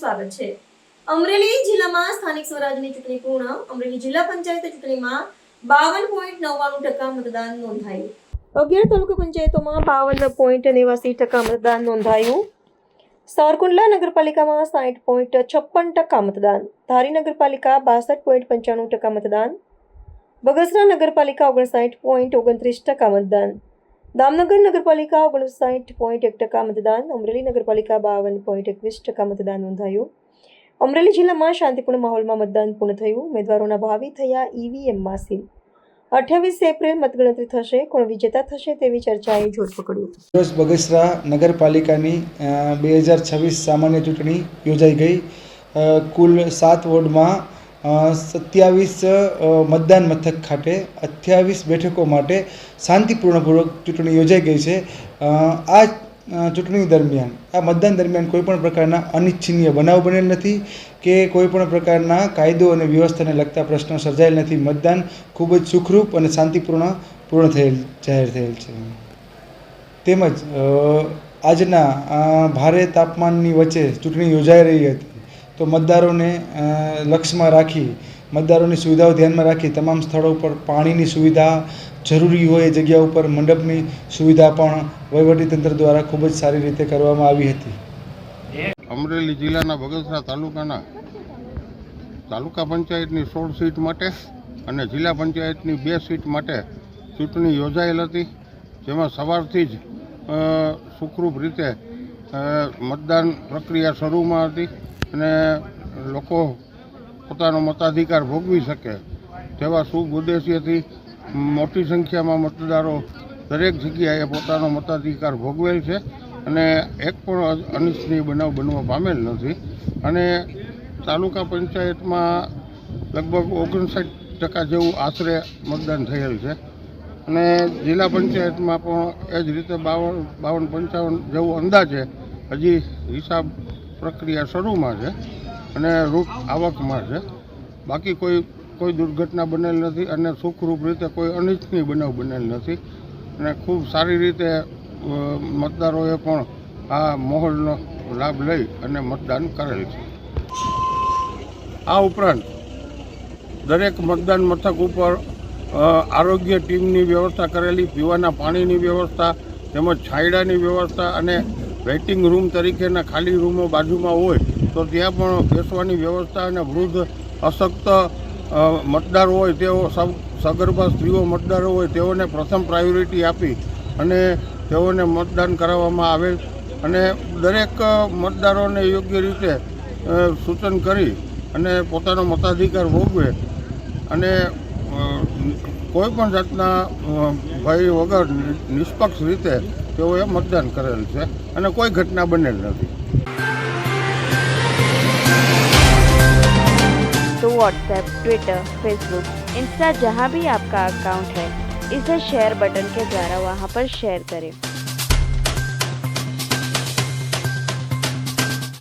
સ્વાગત છે। અમરેલી જિલ્લામાં સ્થાનિક સ્વરાજની ચૂંટણી પૂર્ણ। અમરેલી જિલ્લા પંચાયત ચૂંટણીમાં 52.99% મતદાન નોંધાયું। 11 તાલુકા પંચાયતોમાં 52.89% મતદાન નોંધાયું। સાવરકુંડલા નગરપાલિકામાં 60.56% મતદાન, ધારી નગરપાલિકા 62.95% મતદાન, બગસરા નગરપાલિકા 59.29% મતદાન, દામનગર નગરપાલિકા 59.1% મતદાન, અમરેલી નગરપાલિકા 52.21% મતદાન નોંધાયું। અમરેલી જિલ્લામાં શાંતિપૂર્ણ માહોલમાં મતદાન પૂર્ણ થયું। ઉમેદવારોના ભાવિ થયા ઈવીએમમાં સીલ। 28 એપ્રિલ મતગણતરી થશે। કોણ વિજેતા થશે તેવી ચર્ચાએ જોર પકડ્યું। રોજ બગસરા નગરપાલિકાની 2026 સામાન્ય ચૂંટણી યોજાઈ ગઈ। કુલ 7 વોર્ડમાં 27 મતદાન મથક ખાતે 28 બેઠકો માટે શાંતિપૂર્ણપૂર્વક ચૂંટણી યોજાઈ ગઈ છે। આ ચૂંટણી દરમિયાન આ મતદાન દરમિયાન કોઈપણ પ્રકારના અનિચ્છનીય બનાવ બનેલ નથી કે કોઈપણ પ્રકારના કાયદો અને વ્યવસ્થાને લગતા પ્રશ્નો સર્જાયેલ નથી। મતદાન ખૂબ જ સુખરૂપ અને શાંતિપૂર્ણ જાહેર થયેલ છે। તેમજ આજના ભારે તાપમાનની વચ્ચે ચૂંટણી યોજાઈ રહી હતી, તો મતદારોને લક્ષ્યમાં રાખી મતદારોની સુવિધાઓ ધ્યાનમાં રાખી તમામ સ્થળો પર પાણીની સુવિધા જરૂરી હોય એ જગ્યા ઉપર મંડપની સુવિધા પણ વહીવટીતંત્ર દ્વારા ખૂબ જ સારી રીતે કરવામાં આવી હતી। અમરેલી જિલ્લાના બગસરા તાલુકા પંચાયતની 16 સીટ માટે અને જિલ્લા પંચાયતની 2 સીટ માટે ચૂંટણી યોજાયેલ હતી, જેમાં સવારથી જ સુખરૂપ રીતે મતદાન પ્રક્રિયા શરૂમાં હતી અને લોકો પોતાનો મતાધિકાર ભોગવી શકે તેવા શુભ ઉદ્દેશ્યથી મોટી સંખ્યામાં મતદારો દરેક જગ્યાએ પોતાનો મતાધિકાર ભોગવેલ છે અને એક પણ અનિચ્છનીય બનાવ બનવા પામેલ નથી। અને તાલુકા પંચાયતમાં લગભગ 59% જેવું આશરે મતદાન થયેલ છે અને જિલ્લા પંચાયતમાં પણ એ જ રીતે 52-55 જેવું અંદાજે હજી હિસાબ પ્રક્રિયા શરૂમાં છે અને રૂટ આવકમાં છે। બાકી કોઈ દુર્ઘટના બનેલ નથી અને સુખરૂપ રીતે કોઈ અનિચ્છનીય બનાવ બનેલ નથી અને ખૂબ સારી રીતે મતદારોએ પણ આ માહોલનો લાભ લઈ અને મતદાન કરેલ છે। આ ઉપરાંત દરેક મતદાન મથક ઉપર આરોગ્ય ટીમની વ્યવસ્થા કરેલી, પીવાના પાણીની વ્યવસ્થા તેમજ છાંયડાની વ્યવસ્થા અને વેઇટિંગ રૂમ તરીકેના ખાલી રૂમો બાજુમાં હોય તો ત્યાં પણ બેસવાની વ્યવસ્થા અને વૃદ્ધ અશક્ત મતદાર હોય તેઓ સગર્ભા સ્ત્રીઓ મતદારો હોય તેઓને પ્રથમ પ્રાયોરિટી આપી અને તેઓને મતદાન કરાવવામાં આવેલ અને દરેક મતદારોને યોગ્ય રીતે સૂચન કરી અને પોતાનો મતાધિકાર ભોગવે અને કોઈ પણ જાતના ભય વગર નિષ્પક્ષ રીતે તેઓએ મતદાન કરેલ છે અને કોઈ ઘટના બનેલ નથી। तो व्हाट्सएप, ट्विटर, फेसबुक, इंस्टा जहाँ भी आपका अकाउंट है, इसे शेयर बटन के द्वारा वहाँ पर शेयर करें।